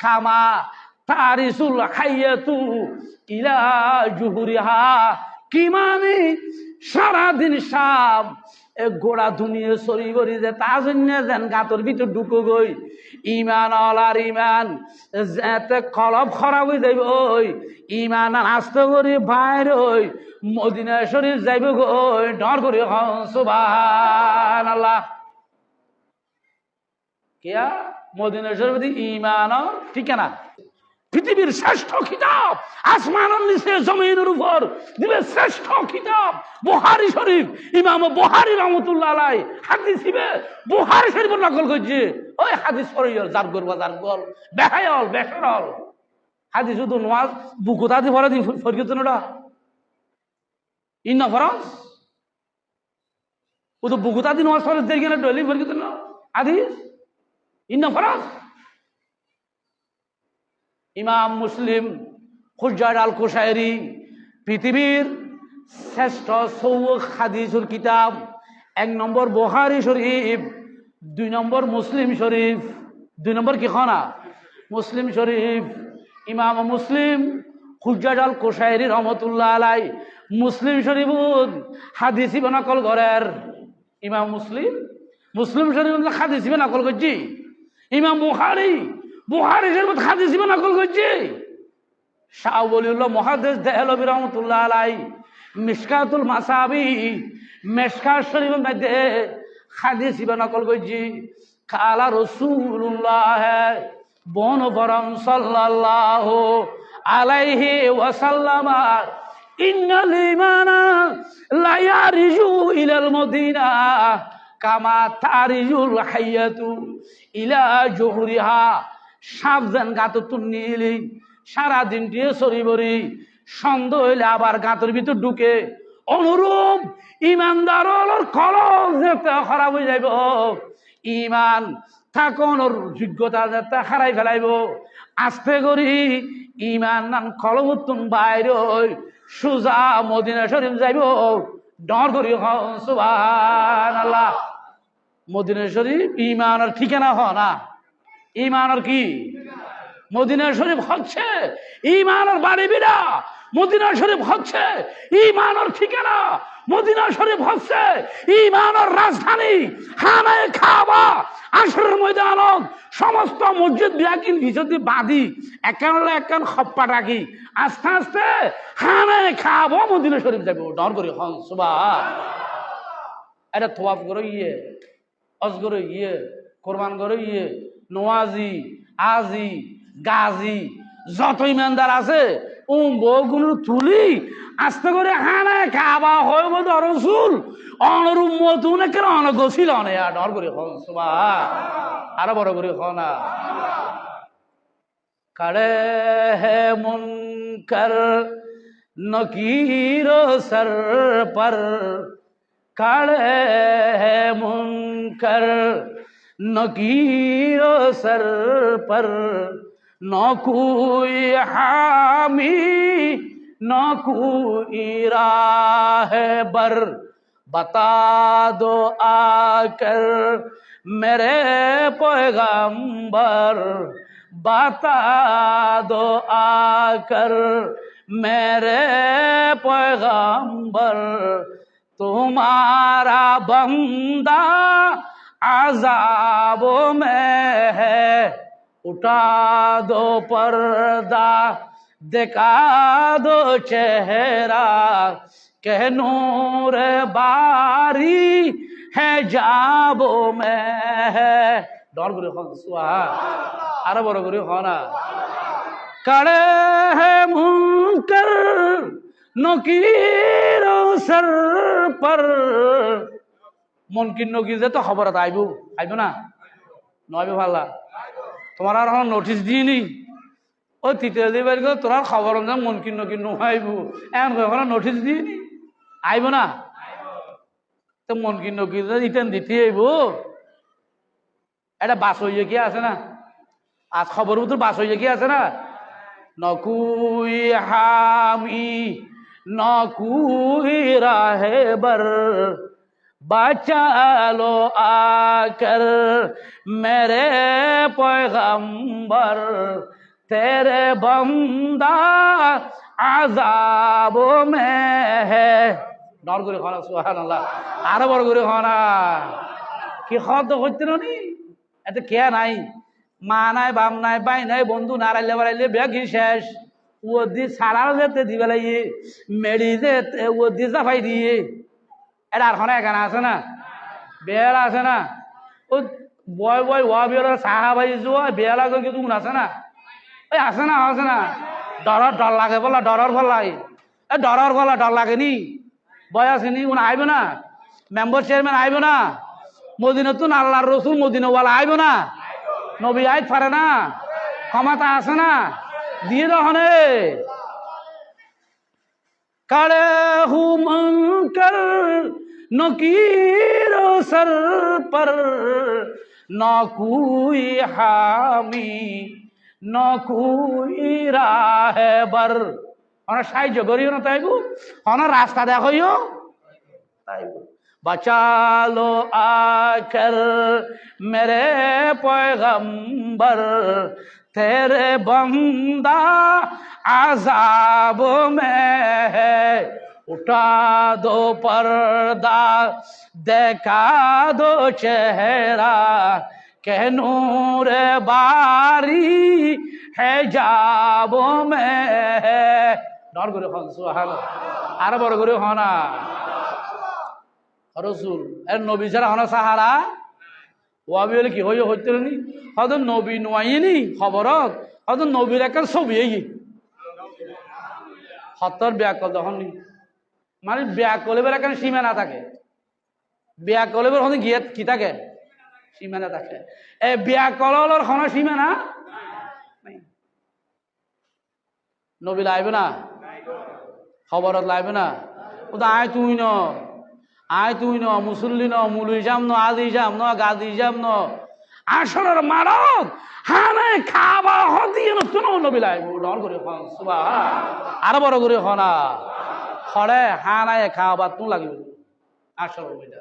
কামা তারিসুল হাইয়াতু ইলা জুহুরিহা। কি মানে সারাদিন সাপ গোড়া ধুনিয়ে সরি করি যে তা জন্য যেন গাতর ভিতর ঢুকো গই। ইমান অলার ইমান যেতে কলব খারাপ হয়ে যাইব ওই ইমান আস্তে করি বাইর ওই মদিনা শরীফ যাইব গই ডর করি সুবহানাল্লাহ। কিয়া মদিনা শরীফ ইমান ঠিকানা। পৃথিবীর শ্রেষ্ঠ কিতাব আসমানের নিচে জমিনের উপর দিবে শ্রেষ্ঠ কিতাব বুখারী শরীফ। ইমাম বুখারী রাহমাতুল্লাহ আলাইহি হাদিস দিবে বুখারী শরীফ নকল করছে। ওই হাদিস পড়িও জার করবা জার গল বেহায়ল বেশরল হাদিস শুধু নওয়াজ বুকুতা দি পড়া দি ফরকিত নডা ইন্না ফরজ ও তো বুকুতা দি নওয়াজ পড়ে দেখি না ডলি ফরকিত না হাদিস ইন্না ফরজ। ইমাম মুসলিম হুজ্জাত আল কুশাইরি পৃথিবীর শ্রেষ্ঠ সৌখ হাদিসুল কিতাব। 1 নম্বর বুখারী শরীফ, 2 নম্বর মুসলিম শরীফ। 2 নম্বর কি খানা মুসলিম শরীফ। ইমাম মুসলিম হুজ্জাত আল কুশাইরি রহমতুল্লাহ আলাই মুসলিম শরীফ হাদিস নকল করের। ইমাম মুসলিম মুসলিম শরীফ হাদিস নকল করছি। ইমাম বুখারী বুখারী শরীফ হাদিস নকল করছে। শাহ ওলিউল্লাহ মুহাদ্দিস দেহলভী রহমাতুল্লাহ আলাইহি মিশকাতুল মাসাবি মিশকাত শরীফের মধ্যে হাদিস নকল করছে। কালা রাসূলুল্লাহ বন বরম সাল্লাল্লাহু আলাইহি ওয়াসাল্লাম ইন্নাল ঈমানা লা ইয়ারজু ইলাল মদিনা কামা তারিজুল হাইয়াতু ইলা জুহুরিহা। সাবধান গাতর তুন্নি এলি সারাদিন দিয়ে সরি বরি সন্দেহ হইলে আবার গাতর ভিতর ঢুকে। অনুরূপ ইমানদারের কলব যেতে খারাপ হয়ে যাইব। ইমান থাকনোর যোগ্যতা যেতে হারাই ফেলাইব। আস্তে করি ইমান নান কলবতুন বাইরে সুজা মদিনা শরীফ যাইব ডর করি সুবহানাল্লাহ। মদিনা শরীফ ইমানের ঠিকানা হ না। ইমানের কি মদিনা শরীফ হচ্ছে ইমানের বাড়ি বিড়া। মদিনা শরীফ হচ্ছে ইমানের ঠিকানা। মদিনা শরীফ হচ্ছে ইমানের রাজধানী। খানায়ে কাবা আসরের ময়দানত সমস্ত মসজিদ বিয়াকিন ভিতর বাঁধি একানলে একান খপ্পা রাখি আস্তে আস্তে খানায়ে কাবা মদিনা শরীফ যাবে ডর করি সুবহান। এটা তোয়াফ করে অজ করে কোরবান করে নোয়াজি আজি গাজি যত ইমানদার আছে বউগুলো তুলি আস্তে করে হানায় কাবা হয় বলতে রসুল অনরূপ মতুন কেন অনগছিল ডর করে সুবহান। আরো বড় করে না কাড়ে হে মুনকার নকির সর পর কাড়ে হে মুনকার নকির সর পর ন কোই हामी न कोई राह बर बता दो आकर मेरे पैगंबर बता दो आकर मेरे पैगंबर तुम्हारा बंदा अज़ाबों में है उठा दो पर्दा दिखा दो चेहरा कह नूर बारी है जाबो में है डर गुरु खान सुहान आरो बड़ो गुरु खाना कड़े है मुनकर नकीर सर पर मुनकिर नकीर तो खबर आइबो आइबो ना नइबो ভালা তোমার আর নোটিশ দিইনি ও তৃতীয় দিবার তোর খবর মুনকির নকির নুহাইব এখন নোটিস দিইনি আইব না তো মুনকির নকির রিটার্ন দিতে আইব। এটা বাস হইয়া কি আছে না আজ খবর তোর বাস হইয়া কি আছে না নকুই হামি নকুই রাহে বার बचा लो आकर मेरे पैगंबर तेरे बंदा আযাবো মে হে নর করে খানা সুবহানাল্লাহ আরো বড় করে খানা কি খদ হইতে নি এত কে নাই মা নাই বাপ নাই ভাই নাই বন্ধু নারাইলে বাড়াইলে ব্যাগি শেষ ও দি সারাল যেতে দিবে লাগিয়ে মেডি যেতে ও দি জাফাই দিয়ে এটা আর খানা এখানে আছে না বেড়া আছে না ও বয় বয় ওয়া বিয়ের সাহাবাই যোৱা বেড়া করে কিন্তু আছে না ওই আছে না ডর লাগে বলা ডরার ফল লাগে ডরার ফলা ডর লাগে নি বয় আছে নি উনি আইব না মেম্বার চেয়ারম্যান আইব না মদিনাতুন আল্লাহর রসুল মদিনাওয়ালা আইব না নবী আইত পারে না ক্ষমতা আছে না দিয়ে দহনে কারে হুম কর নকির সর পর না কুই হামি নকুই রাহেবার অনা সাহায্য করিও না তাইবো অনা রাস্তা দেখাইও তাইবো বাঁচালো আকর মেরে পয়গম্বর তেরে বন্দা আযাব মে है उठा दो पर्दा देखा दो चेहरा के नूर बारी है जाबो में डर করে হন সুবহানাল্লাহ আর বড় করে হনা রাসূল এর নবী ছাড়া হনা সাহারা ওয়াবি হলে কি হইও হইতে নি হয়তো নবী নয়াইনি খবরত হয়তো নবীর একটা ছবি এই হতর ব্যাকল তখন নি মানে ব্যাকলের একটা সীমা না থাকে ব্যাকলের হতে গিয়ে কি থাকে সীমা না থাকে এই ব্যাকলর কোনো সীমা না নবী লাইবে না খবরত লাইবে না ও তো আয় তুই ন মুসল্লি ন মুলুই যাম ন আদি যাম ন গাদি যাম ন আসরের মারত হানে খাবা হদিয়ে ন তুনো নবী লাইব ডর করে খান সুবহান আর বড় করে খানা খড়ে হানায় খাওয়া তুন লাগিব আসরের মধ্যে